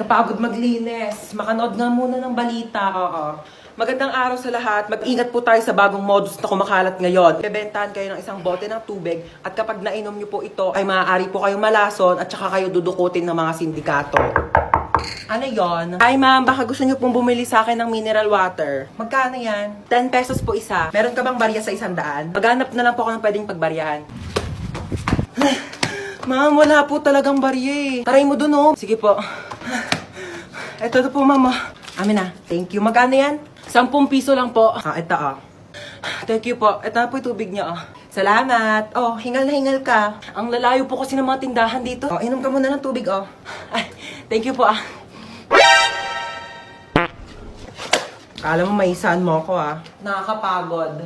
Kapagod maglinis. Makanood nga muna ng balita, oo. Magandang araw sa lahat. Mag-ingat po tayo sa bagong modus na kumakalat ngayon. Bebentahan kayo ng isang bote ng tubig at kapag nainom nyo po ito ay maaari po kayong malason at saka kayo dudukutin ng mga sindikato. Ano yon? Hi ma'am, baka gusto nyo pong bumili sa akin ng mineral water. Magkano yan? 10 pesos po isa. Meron ka bang barya sa 100? Maghanap na lang po ako ng pwedeng pagbaryahan. Ma'am, wala po talagang barya eh. Taray mo dun oh. Sige po. Ito na po ma'am. Amin na. Thank you. Magkano yan? 10 piso lang po. Ito Thank you po. Ito na po yung tubig niyo Salamat. Hingal na hingal ka. Ang lalayo po kasi ng mga tindahan dito. Inom ka muna ng tubig Ay, thank you po Kala mo maisahan mo ako Nakakapagod.